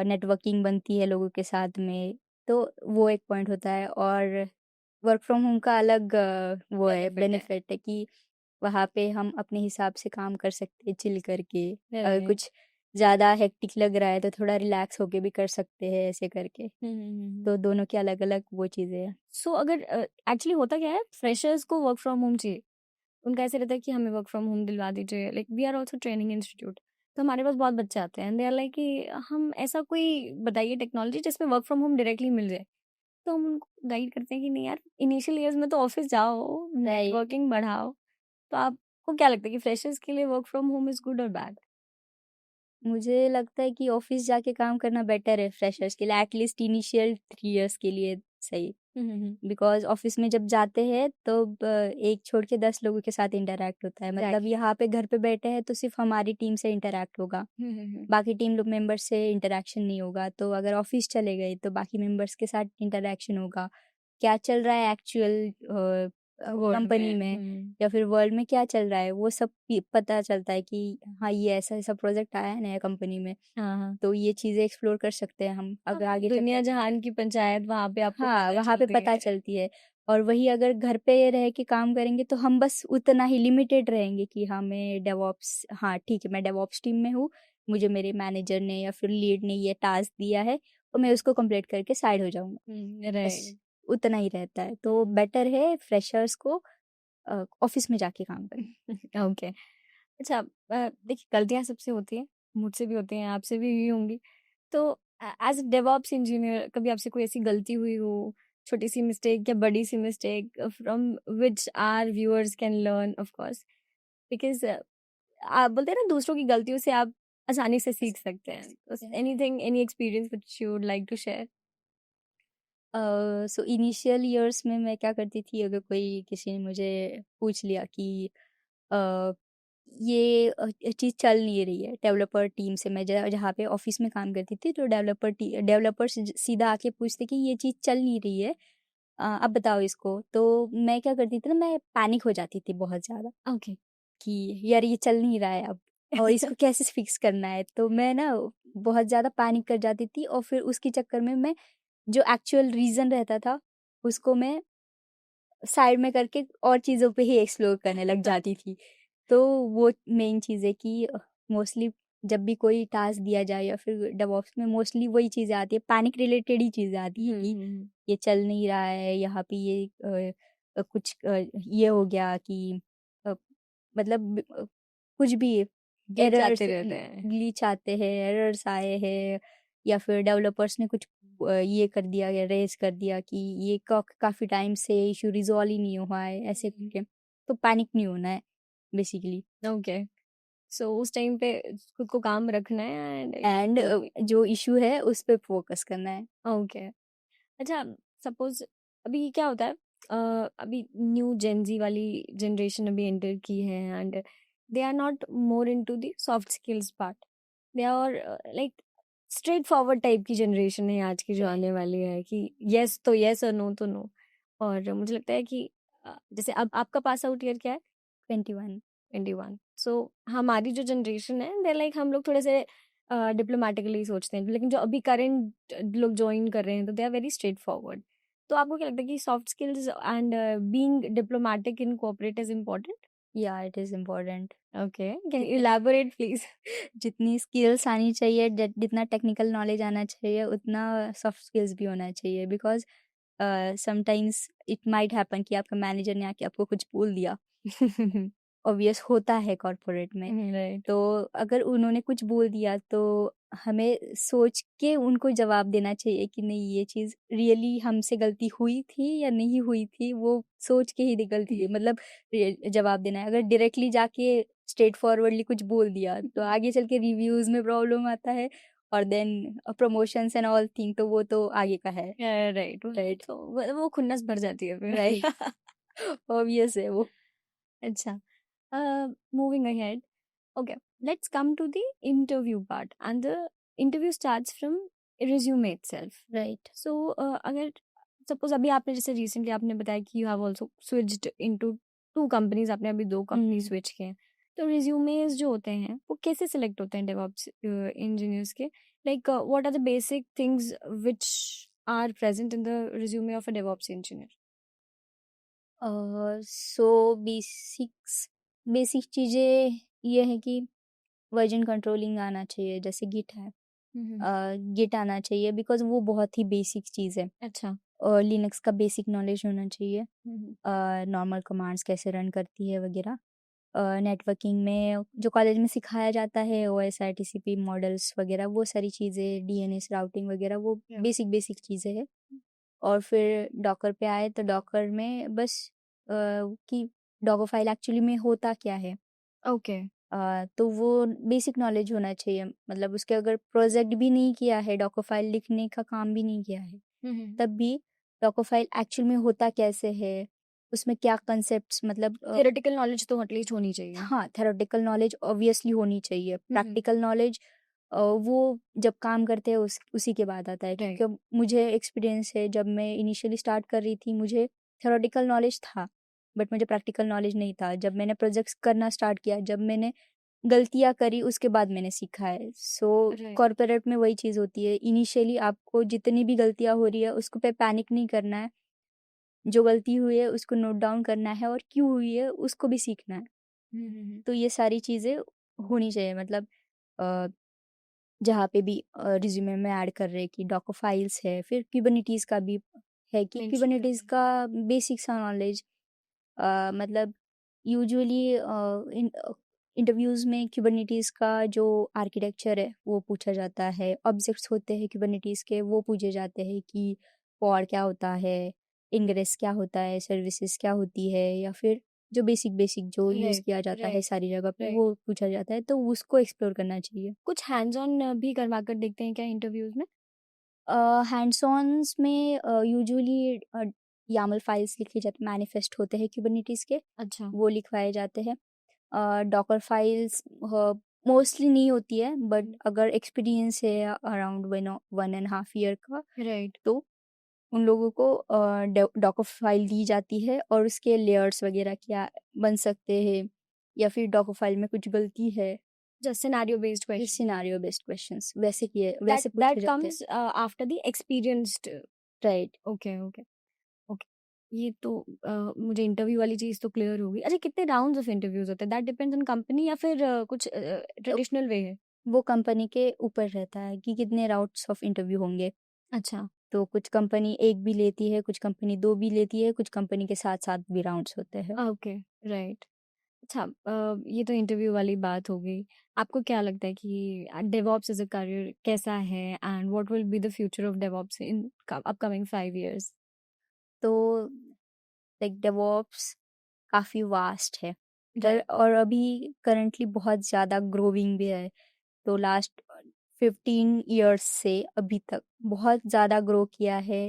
Speaker 2: नेटवर्किंग बनती है लोगों के साथ में, तो वो एक पॉइंट होता है। और वर्क फ्रॉम होम का अलग वो है
Speaker 1: बेनिफिट है।
Speaker 2: बेनिफिट है कि वहाँ पे हम अपने हिसाब से काम कर सकते हैं चिल करके। अगर
Speaker 1: राइट।
Speaker 2: कुछ ज़्यादा हेक्टिक लग रहा है तो थोड़ा रिलैक्स होके भी कर सकते हैं ऐसे करके।
Speaker 1: हुँ, हुँ, हुँ, हुँ।
Speaker 2: तो दोनों की अलग-अलग वो चीज़ें हैं।
Speaker 1: सो अगर एक्चुअली होता क्या है, फ्रेशर्स को वर्क फ्रॉम होम चाहिए। उनका ऐसे रहता है कि हमें वर्क फ्रॉम होम दिलवा दीजिए, like we are also training institute. तो हमारे पास बहुत बच्चे आते हैं एंड दे आर लाइक कि हम ऐसा कोई बताइए टेक्नोलॉजी जिसमें वर्क फ्रॉम होम डायरेक्टली मिल जाए। तो हम उनको गाइड करते हैं कि नहीं यार, इनिशियल ईयर्स में तो ऑफिस जाओ,
Speaker 2: राइट।
Speaker 1: नेटवर्किंग बढ़ाओ। तो आपको क्या लगता है कि फ्रेशर्स के लिए work from home is good और बैड?
Speaker 2: मुझे लगता है कि ऑफ़िस जाके काम करना बेटर है फ्रेशर्स के लिए, एट लीस्ट इनिशियल 3 इयर्स के लिए सही। बिकॉज ऑफिस में जब जाते हैं तो एक छोड़ के 10 लोगों के साथ इंटरेक्ट होता है। मतलब
Speaker 1: एग्जैक्टली।
Speaker 2: यहाँ पे घर पे बैठे हैं तो सिर्फ हमारी टीम से इंटरेक्ट होगा, बाकी टीम लोग मेंबर्स से इंटरेक्शन नहीं होगा। तो अगर ऑफिस चले गए तो बाकी मेंबर्स के साथ इंटरेक्शन होगा, क्या चल रहा है एक्चुअल
Speaker 1: वर्ल्ड
Speaker 2: कंपनी
Speaker 1: में।
Speaker 2: में या फिर वर्ल्ड में क्या चल रहा है, वो सब पता चलता है कि हाँ ये ऐसा ऐसा प्रोजेक्ट आया है नया कंपनी में,
Speaker 1: हाँ हाँ
Speaker 2: तो ये चीज़ें एक्सप्लोर कर सकते हैं हम
Speaker 1: हाँ,
Speaker 2: अगर आगे चल
Speaker 1: दुनिया
Speaker 2: के।
Speaker 1: जहान की पंचायत वहां पे आपको
Speaker 2: हाँ,
Speaker 1: पता
Speaker 2: वहाँ पे
Speaker 1: चलती
Speaker 2: पता
Speaker 1: है।
Speaker 2: चलती है। और वही अगर घर पे रह के काम करेंगे तो हम बस उतना ही लिमिटेड रहेंगे कि हाँ मैं डेवऑप्स, हाँ ठीक है मैं डेवऑप्स टीम में हूँ, मुझे मेरे मैनेजर ने या फिर लीड ने ये टास्क दिया है और मैं उसको कंप्लीट करके साइड हो जाऊंगा, बस
Speaker 1: राइट।
Speaker 2: उतना ही रहता है। तो बेटर है फ्रेशर्स को ऑफिस में जाके काम करें।
Speaker 1: ओके। अच्छा, देखिए गलतियां सबसे होती हैं, मुझसे भी होती हैं, आपसे भी हुई होंगी। तो एज अ डेवऑप्स इंजीनियर कभी आपसे कोई ऐसी गलती हुई हो, छोटी सी मिस्टेक या बड़ी सी mistake, from which our viewers can learn of course, because आप बोलते हैं ना दूसरों की गलतियों से आप आसानी से सीख सकते हैं। Anything, any experience which you would like to share?
Speaker 2: So initial years में मैं क्या करती थी, अगर कोई किसी ने मुझे पूछ लिया कि अ, ये चीज़ चल नहीं रही है डेवलपर टीम से, मैं जहाँ पे ऑफिस में काम करती थी तो डेवलपर सीधा आके पूछते कि ये चीज़ चल नहीं रही है, अब बताओ इसको। तो मैं क्या करती थी ना, मैं पैनिक हो जाती थी बहुत ज़्यादा
Speaker 1: ओके।
Speaker 2: कि यार ये चल नहीं रहा है अब और इसको कैसे फिक्स करना है। तो मैं ना बहुत ज़्यादा पैनिक कर जाती थी और फिर उसके चक्कर में मैं जो एक्चुअल रीज़न रहता था उसको मैं साइड में करके और चीज़ों पे ही एक्सप्लोर करने लग जाती थी। तो वो मेन चीज़ है कि मोस्टली जब भी कोई टास्क दिया जाए या फिर डेवऑप्स में मोस्टली वही चीज़ें आती है, पैनिक रिलेटेड ही चीज़ें आती है कि ये चल नहीं रहा है, यहाँ पे ये कुछ ये हो गया कि अ, मतलब कुछ भी
Speaker 1: ग्लिच आते
Speaker 2: एरर्स
Speaker 1: रहते हैं।
Speaker 2: ग्लिच आते हैं, एरर्स आए हैं या फिर डेवलपर्स ने कुछ ये कर दिया या रेज़ कर दिया कि ये काफ़ी टाइम से इश्यू रिज़ॉल्व ही नहीं हुआ है, ऐसे करके। तो पैनिक नहीं होना है बेसिकली।
Speaker 1: ओके। सो उस टाइम पे खुद को काम रखना है एंड
Speaker 2: एंड जो इश्यू है उस पे फ़ोकस करना है।
Speaker 1: ओके। अच्छा, सपोज अभी क्या होता है, अभी न्यू जेनजी वाली जनरेशन अभी एंटर की है and they are not more into the soft skills part, they are like straightforward type की जनरेशन है आज की जो आने वाली है कि यस तो यस और नो तो नो। और मुझे लगता है कि जैसे अब आपका पास आउट ईयर क्या है?
Speaker 2: 21।
Speaker 1: 21। सो हमारी जो जनरेशन है दे लाइक हम लोग थोड़े से डिप्लोमेटिकली सोचते हैं, लेकिन जो अभी करंट लोग ज्वाइन कर रहे हैं तो they are very straightforward. तो आपको क्या लगता है कि soft skills and being diplomatic in corporate is important?
Speaker 2: या it is important.
Speaker 1: Okay, can you elaborate please?
Speaker 2: जितनी स्किल्स आनी चाहिए, जितना टेक्निकल नॉलेज आना चाहिए, उतना सॉफ्ट स्किल्स भी होना चाहिए। Because sometimes it might happen कि आपका मैनेजर ने आके आपको कुछ बोल दिया, ऑब्वियस होता है कॉर्पोरेट में।
Speaker 1: राइट।
Speaker 2: तो अगर उन्होंने कुछ बोल दिया तो हमें सोच के उनको जवाब देना चाहिए कि नहीं ये चीज़ रियली हमसे गलती हुई थी या नहीं हुई थी, वो सोच के ही गलती मतलब जवाब देना है। अगर डायरेक्टली जाके स्ट्रेट फॉरवर्डली कुछ बोल दिया तो आगे चल के रिव्यूज़ में प्रॉब्लम आता है और then promotions and all thing, तो वो तो आगे का है।
Speaker 1: राइट।
Speaker 2: राइट।
Speaker 1: तो वो खुन्नस भर जाती है फिर।
Speaker 2: राइट। ऑब्वियस है वो।
Speaker 1: अच्छा, moving ahead. Okay, let's come to the interview part, and the interview starts from resume itself.
Speaker 2: Right.
Speaker 1: So, अगर सपोज अभी आपने जैसे रिसेंटली आपने बताया कि you have also switched into two companies, आपने अभी दो कंपनी स्विच किए हैं, तो रिज्यूमेज जो होते हैं वो कैसे सिलेक्ट होते हैं डेवऑप्स इंजीनियर्स के? Like what are the basic things which are present in the resume of a DevOps engineer?
Speaker 2: So basics basic चीज़ें ये है कि वर्जन कंट्रोलिंग आना चाहिए, जैसे गिट है। गिट आना चाहिए बिकॉज़ वो बहुत ही बेसिक चीज़ है।
Speaker 1: अच्छा।
Speaker 2: और लिनक्स का बेसिक नॉलेज होना चाहिए।
Speaker 1: हम्म।
Speaker 2: नॉर्मल कमांड्स कैसे रन करती है वगैरह। नेटवर्किंग में जो कॉलेज में सिखाया जाता है ओएस आरटीसीपी मॉडल्स वगैरह, वो सारी चीज़ें डीएनएस राउटिंग वगैरह वो
Speaker 1: Yeah.
Speaker 2: बेसिक बेसिक चीज़ें हैं। और फिर डॉकर पे आए तो डॉकर में बस कि डॉकर फाइल एक्चुअली में होता क्या है।
Speaker 1: ओके।
Speaker 2: तो वो बेसिक नॉलेज होना चाहिए। मतलब उसके अगर प्रोजेक्ट भी नहीं किया है, डॉकर फाइल लिखने का काम भी नहीं किया है,
Speaker 1: हम्म।
Speaker 2: तब भी डॉकर फाइल एक्चुअल में होता कैसे है, उसमें क्या कंसेप्ट्स मतलब
Speaker 1: थियोरेटिकल नॉलेज तो एटलीस्ट होनी चाहिए।
Speaker 2: हाँ, थ्योरेटिकल नॉलेज ऑब्वियसली होनी चाहिए। प्रैक्टिकल नॉलेज वो जब काम करते हैं उसी के बाद आता है।
Speaker 1: राइट।
Speaker 2: क्योंकि मुझे एक्सपीरियंस है, जब मैं इनिशियली स्टार्ट कर रही थी मुझे थ्योरेटिकल नॉलेज था, बट मुझे प्रैक्टिकल नॉलेज नहीं था। जब मैंने प्रोजेक्ट्स करना स्टार्ट किया, जब मैंने गलतियाँ करी, उसके बाद मैंने सीखा है। सो
Speaker 1: राइट।
Speaker 2: कॉर्पोरेट में वही चीज़ होती है, इनिशियली आपको जितनी भी गलतियाँ हो रही है उसको पे पैनिक नहीं करना है। जो गलती हुई है उसको नोट डाउन करना है और क्यों हुई है उसको भी सीखना है। तो ये सारी चीज़ें होनी चाहिए। मतलब अ, जहाँ पे भी रिज्यूमे में ऐड कर रहे हैं कि डॉकर फाइल्स है, फिर क्यूबरनेटीज़ का भी है कि
Speaker 1: मेंशन
Speaker 2: क्यूबरनेटीज़
Speaker 1: करना।
Speaker 2: का बेसिक सा नॉलेज मतलब यूजुअली इंटरव्यूज़ में क्यूबरनेटीज़ का जो आर्किटेक्चर है वो पूछा जाता है। ऑब्जेक्ट्स होते हैं क्यूबरनेटीज़ के, वो पूछे जाते हैं कि पॉड क्या होता है, इंग्रेस क्या होता है, सर्विसेज क्या होती है, या फिर जो बेसिक जो यूज़
Speaker 1: राइट।
Speaker 2: किया जाता है
Speaker 1: राइट।
Speaker 2: सारी जगह पे
Speaker 1: राइट।
Speaker 2: वो पूछा जाता है, तो उसको एक्सप्लोर करना चाहिए।
Speaker 1: कुछ हैंड्स ऑन भी करवा कर देखते हैं क्या इंटरव्यूज में?
Speaker 2: हैंड्स ऑन्स में यूजुअली यामल फाइल्स लिखे जाते, मैनिफेस्ट होते हैं कुबरनेटिस के,
Speaker 1: अच्छा।
Speaker 2: वो लिखवाए जाते हैं। डॉकर फाइल्स मोस्टली नहीं होती है, बट अगर एक्सपीरियंस है अराउंड 1.5 ईयर का,
Speaker 1: राइट।
Speaker 2: तो उन लोगों को डॉकर फाइल दी जाती है और उसके लेयर्स वगैरह क्या बन सकते हैं, या फिर डॉकर फाइल में कुछ गलती है,
Speaker 1: जस्ट सिनेरियो बेस्ड
Speaker 2: ये
Speaker 1: क्वेश्चन।
Speaker 2: सिनेरियो बेस्ड क्वेश्चंस वैसे किए
Speaker 1: दैट
Speaker 2: वैसे पूछे
Speaker 1: दैट
Speaker 2: जाते हैं।
Speaker 1: Comes after the experienced.
Speaker 2: Right.
Speaker 1: Okay. Okay. Okay. ये तो मुझे इंटरव्यू वाली चीज तो क्लियर होगी। अच्छा, कितने राउंड्स ऑफ इंटरव्यूज होते हैं? दैट डिपेंड्स ऑन कंपनी या फिर कुछ ट्रेडिशनल वे है?
Speaker 2: वो कंपनी के ऊपर रहता है कि कितने राउंड्स ऑफ इंटरव्यू होंगे।
Speaker 1: अच्छा।
Speaker 2: तो कुछ कंपनी 1 भी लेती है, कुछ कंपनी 2 भी लेती है, कुछ कंपनी के साथ-साथ भी राउंड्स होते हैं।
Speaker 1: ओके। राइट। अच्छा, ये तो इंटरव्यू वाली बात हो गई। आपको क्या लगता है कि डेवऑप्स एज अ करियर कैसा है, and what will be the future of DevOps in upcoming 5 years?
Speaker 2: तो लाइक डेवऑप्स काफ़ी वास्ट है, पर
Speaker 1: राइट।
Speaker 2: और अभी करंटली बहुत ज़्यादा ग्रोइंग भी है। तो लास्ट 15 इयर्स से अभी तक बहुत ज़्यादा ग्रो किया है।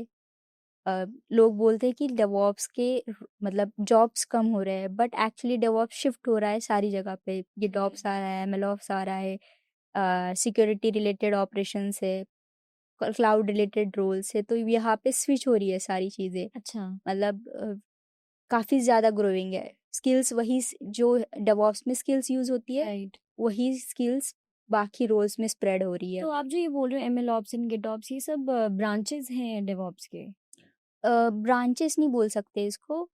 Speaker 2: लोग बोलते हैं कि डेवऑप्स के मतलब जॉब्स कम हो रहे हैं, बट एक्चुअली डेवऑप्स शिफ्ट हो रहा है सारी जगह पे। गिटऑप्स आ रहा है, एमएलऑप्स आ रहा है, सिक्योरिटी रिलेटेड ऑपरेशंस है, क्लाउड रिलेटेड रोल्स है, तो यहाँ पे स्विच हो रही है सारी चीज़ें।
Speaker 1: अच्छा।
Speaker 2: मतलब काफ़ी ज़्यादा ग्रोइंग है। स्किल्स वही जो डेवऑप्स में स्किल्स यूज़ होती है,
Speaker 1: राइट।
Speaker 2: वही स्किल्स बाकी रोल्स में स्प्रेड हो रही है।
Speaker 1: तो आप जो ये बोल रहे हो एमएलऑप्स एंड गिटऑप्स, ये सब ब्रांचेस हैं डेवऑप्स के?
Speaker 2: ब्रांचेस नहीं बोल सकते इसको,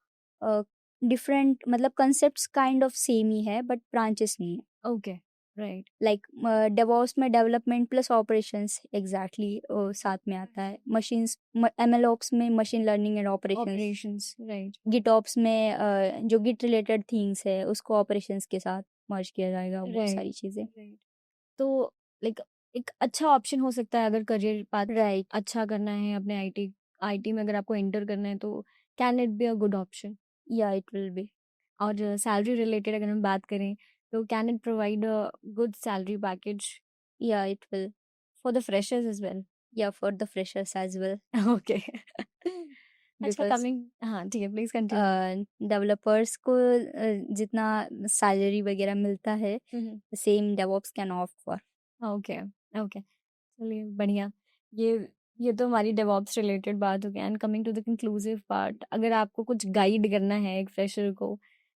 Speaker 2: डिफरेंट मतलब कंसेप्ट्स काइंड ऑफ सेम ही है, बट ब्रांचेस नहीं है।
Speaker 1: ओके। राइट।
Speaker 2: लाइक डेवॉप्स में डेवलपमेंट प्लस ऑपरेशंस एग्जैक्टली साथ में आता है। मशीन्स एमएलओप्स में machine learning and operations,
Speaker 1: operations. Right.
Speaker 2: GitOps में जो गिट रिलेटेड थिंग्स है उसको ऑपरेशंस के साथ मर्ज किया जाएगा, वो
Speaker 1: राइट।
Speaker 2: सारी चीज़ें।
Speaker 1: राइट। तो लाइक एक अच्छा ऑप्शन हो सकता है अगर करियर पाथ
Speaker 2: राइट।
Speaker 1: अच्छा करना है अपने आईटी आईटी में, अगर आपको एंटर करना है तो can it be a good option?
Speaker 2: या इट विल बी।
Speaker 1: और सैलरी रिलेटेड अगर हम बात करें तो can it provide a good salary package
Speaker 2: या it will.
Speaker 1: For the freshers as well?
Speaker 2: या for the freshers as well.
Speaker 1: Okay. अच्छा,
Speaker 2: बिकॉज
Speaker 1: कमिंग, हाँ ठीक है, प्लीज कंटिन्यू।
Speaker 2: डेवलपर्स को जितना सैलरी वगैरह मिलता है, same DevOps can offer.
Speaker 1: Okay. Okay. चलिए बढ़िया। ये ये तो हमारी डेवॉप्स रिलेटेड बात हो गई, and coming to the conclusive part, अगर आपको कुछ गाइड करना है एक फ्रेशर को,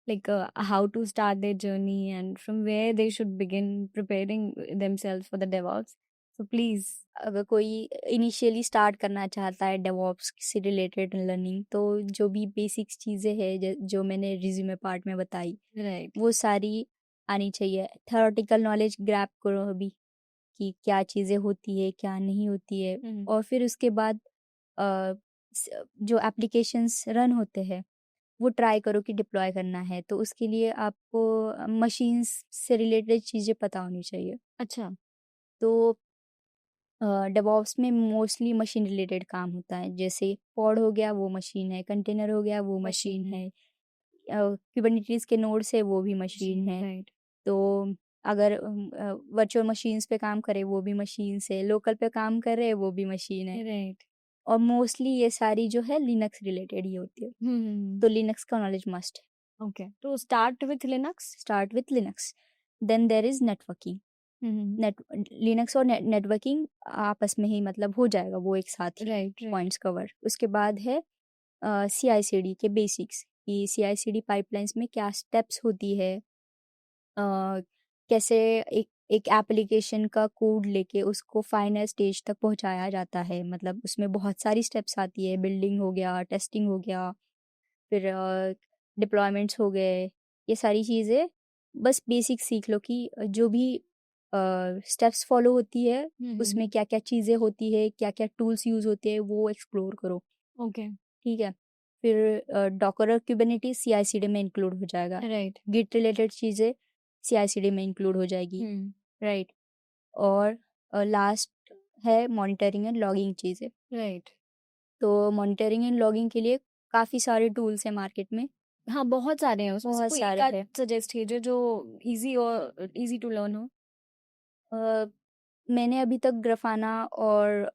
Speaker 1: like how to start their journey and from where they should begin preparing themselves for the DevOps, so please.
Speaker 2: अगर कोई इनिशियली स्टार्ट करना चाहता है डेवऑप्स से रिलेटेड लर्निंग, तो जो भी बेसिक्स चीज़ें हैं जो मैंने रिज्यूमे पार्ट में बताई,
Speaker 1: राइट।
Speaker 2: वो सारी आनी चाहिए। थ्योरेटिकल नॉलेज ग्रैब करो अभी कि क्या चीज़ें होती है, क्या नहीं होती है, और फिर उसके बाद अ, जो एप्लीकेशंस रन होते हैं वो ट्राई करो कि डिप्लॉय करना है, तो उसके लिए आपको मशीन्स से रिलेटेड चीज़ें पता होनी चाहिए।
Speaker 1: अच्छा।
Speaker 2: तो डेवऑप्स में मोस्टली मशीन रिलेटेड काम होता है, जैसे पॉड हो गया वो मशीन है, कंटेनर हो गया वो
Speaker 1: मशीन
Speaker 2: मशीन
Speaker 1: है।
Speaker 2: है, कुबरनेटिस के नोड्स है वो भी मशीन
Speaker 1: मशीन।
Speaker 2: है।
Speaker 1: राइट।
Speaker 2: तो अगर वर्चुअल मशीन्स पे काम करे वो भी मशीन है, लोकल पे काम कर रहे वो भी मशीन है।
Speaker 1: राइट।
Speaker 2: और मोस्टली ये सारी जो है लिनक्स रिलेटेड ही होती है, तो लिनक्स का नॉलेज मस्ट है।
Speaker 1: ओके, तो start with Linux.
Speaker 2: Start with Linux, then there is networking. Linux और नेटवर्किंग आपस में ही मतलब हो जाएगा वो एक साथ ही,
Speaker 1: राइट राइट।
Speaker 2: Points cover. उसके बाद है CI/CD के बेसिक्स, कि CI/CD पाइपलाइंस में क्या स्टेप्स होती है, कैसे एक एप्लीकेशन का कोड लेके उसको फाइनल स्टेज तक पहुंचाया जाता है। मतलब उसमें बहुत सारी स्टेप्स आती है, बिल्डिंग हो गया, टेस्टिंग हो गया, फिर डिप्लॉयमेंट्स हो गए, ये सारी चीज़ें बस बेसिक सीख लो कि जो भी स्टेप्स फॉलो होती है उसमें क्या क्या चीज़ें होती है, क्या क्या टूल्स यूज़ होते हैं, वो एक्सप्लोर करो।
Speaker 1: ओके
Speaker 2: ठीक है। फिर डॉकर और क्यूबरनेटिस CI/CD में इंक्लूड हो जाएगा।
Speaker 1: राइट।
Speaker 2: गिट रिलेटेड चीज़ें CI/CD में इंक्लूड हो जाएगी। राइट। और लास्ट है मॉनिटरिंग एंड लॉगिंग चीज़ें।
Speaker 1: राइट।
Speaker 2: तो मॉनिटरिंग एंड लॉगिंग के लिए काफ़ी सारे टूल्स हैं मार्केट में।
Speaker 1: हाँ, बहुत सारे हैं, उसमें से
Speaker 2: बहुत
Speaker 1: कोई
Speaker 2: सारे
Speaker 1: एक आध
Speaker 2: हैं।
Speaker 1: सजेस्ट कीजिए जो इजी और इजी टू लर्न हो।
Speaker 2: अ, मैंने अभी तक ग्राफाना और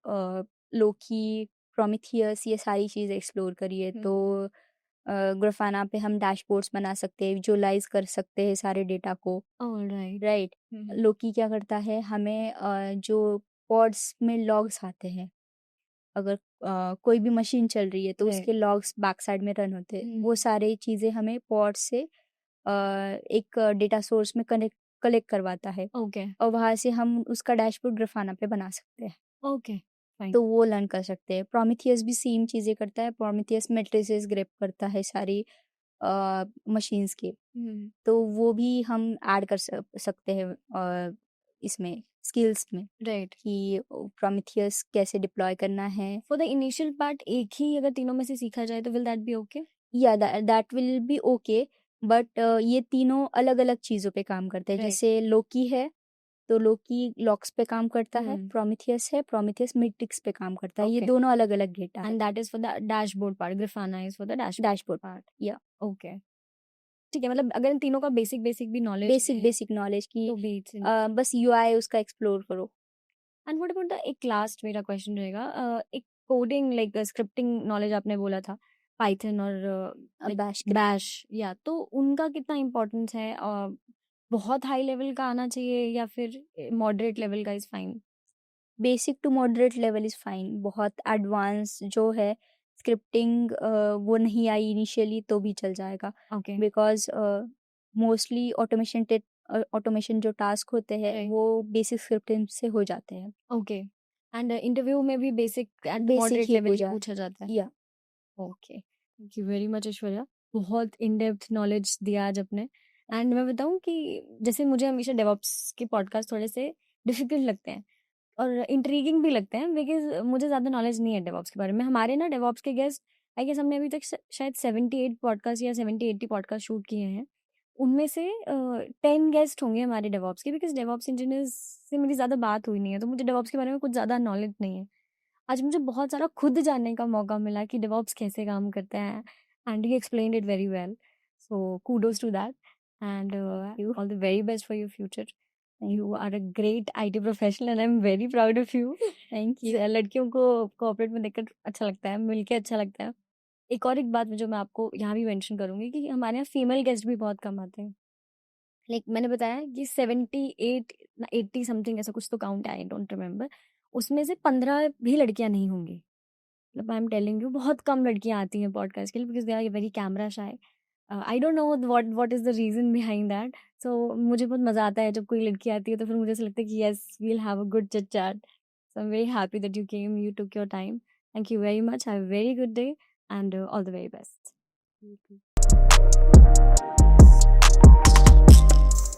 Speaker 2: लोकी, प्रोमीथियस, ये सारी चीज़ें एक्सप्लोर करी है। तो ग्राफाना पे हम डैशबोर्ड्स बना सकते हैं, विजुअलाइज कर सकते हैं सारे डेटा को।
Speaker 1: ऑलराइट।
Speaker 2: राइट। लोकी क्या करता है, हमें जो पॉड्स में लॉग्स आते हैं, अगर कोई भी मशीन चल रही है तो
Speaker 1: Right.
Speaker 2: उसके लॉग्स बैक साइड में रन होते हैं। वो सारे चीज़ें हमें पॉड से एक डेटा सोर्स में कलेक्ट करवाता है,
Speaker 1: ओके
Speaker 2: और वहाँ से हम उसका डैशबोर्ड ग्राफाना पे बना सकते हैं।
Speaker 1: Okay fine.
Speaker 2: तो वो लर्न कर सकते हैं। प्रोमीथियस भी सेम चीज़ें करता है। प्रोमीथियस मैट्रिसेस ग्रेप करता है सारी मशीन्स के, तो वो भी हम ऐड कर सकते हैं इसमें स्किल्स में,
Speaker 1: राइट।
Speaker 2: कि प्रोमीथियस कैसे डिप्लॉय करना है।
Speaker 1: फॉर द इनिशियल पार्ट एक ही अगर तीनों में से सीखा जाए तो विल दैट बी ओके?
Speaker 2: या that will be okay, but ये तीनों अलग अलग चीज़ों पे काम करते हैं।
Speaker 1: Right.
Speaker 2: जैसे लोकी है तो लोकी लॉक्स पे काम करता है, प्रोमीथियस है, प्रोमीथियस मैट्रिक्स पे काम करता है। ये
Speaker 1: Okay.
Speaker 2: दोनों अलग अलग डेटा है।
Speaker 1: And that is for the dashboard part, Grafana is for the dashboard
Speaker 2: dashboard
Speaker 1: part.
Speaker 2: या
Speaker 1: ओके, ठीक है, मतलब अगर इन तीनों का बेसिक बेसिक भी नॉलेज
Speaker 2: बेसिक नॉलेज की
Speaker 1: तो भी
Speaker 2: बस UI उसका एक्सप्लोर करो।
Speaker 1: एंड व्हाट अबाउट द एक लास्ट मेरा क्वेश्चन रहेगा, एक कोडिंग लाइक स्क्रिप्टिंग नॉलेज आपने बोला था, पाइथन और
Speaker 2: बैश
Speaker 1: बैश, या तो उनका कितना इम्पोर्टेंस है? बहुत हाई लेवल का आना चाहिए या फिर मॉडरेट लेवल का is fine?
Speaker 2: Basic to moderate level is fine. बहुत एडवांस जो है स्क्रिप्टिंग वो नहीं आई इनिशियली तो भी चल जाएगा,
Speaker 1: ओके
Speaker 2: बिकॉज़ मोस्टली ऑटोमेशन जो टास्क होते हैं
Speaker 1: Right.
Speaker 2: वो बेसिक स्क्रिप्टिंग से हो जाते हैं।
Speaker 1: ओके। एंड इंटरव्यू में भी बेसिक एंड
Speaker 2: बेसिक
Speaker 1: मॉडरेट
Speaker 2: ही
Speaker 1: लेवल ही
Speaker 2: पूछा
Speaker 1: पूछा जाता है?
Speaker 2: या
Speaker 1: okay, thank you very much Aishwarya, बहुत इन डेप्थ नॉलेज दिया आज अपने। एंड मैं बताऊं कि जैसे मुझे हमेशा डेवऑप्स के पॉडकास्ट थोड़े से डिफिकल्ट लगते हैं और इंट्रीगिंग भी लगते हैं, बिकॉज मुझे ज़्यादा नॉलेज नहीं है डेवऑप्स के बारे में। हमारे ना डेवऑप्स के गेस्ट, आई गेस हमने अभी तक शायद 78 पॉडकास्ट या 70-80 पॉडकास्ट शूट किए हैं, उनमें से 10 गेस्ट होंगे हमारे डेवऑप्स के, बिकॉज डेवऑप्स इंजीनियर्स से मेरी ज़्यादा बात हुई नहीं है, तो मुझे डेवऑप्स के बारे में कुछ ज़्यादा नॉलेज नहीं है। आज मुझे बहुत सारा खुद जानने का मौका मिला कि डेवऑप्स कैसे काम करते हैं, and you explained it very well, so kudos to that, and
Speaker 2: you.
Speaker 1: All the very best for your future. You are a great IT professional and I am very proud of you.
Speaker 2: Thank you.
Speaker 1: लड़कियों को corporate में देखकर अच्छा लगता है, मिलके अच्छा लगता है। एक बात जो मैं आपको यहाँ भी मेंशन करूंगी कि हमारे यहाँ फीमेल गेस्ट भी बहुत कम आते हैं। लाइक मैंने बताया कि 78 80 समथिंग ऐसा कुछ तो काउंट है, आई डोंट रिमेम्बर, उसमें से 15 भी लड़कियां नहीं होंगी। मतलब आई एम टेलिंग यू, बहुत कम लड़कियां आती हैं पॉडकास्ट के लिए, because they are very camera shy. I don't know what is the reason behind that. So मुझे बहुत मजा आता है जब कोई लड़की आती है, तो फिर मुझे ऐसा लगता है कि yes we'll have a good chit chat. So I am very happy that you came, you took your time. Thank you very much, have a very good day and all the very best.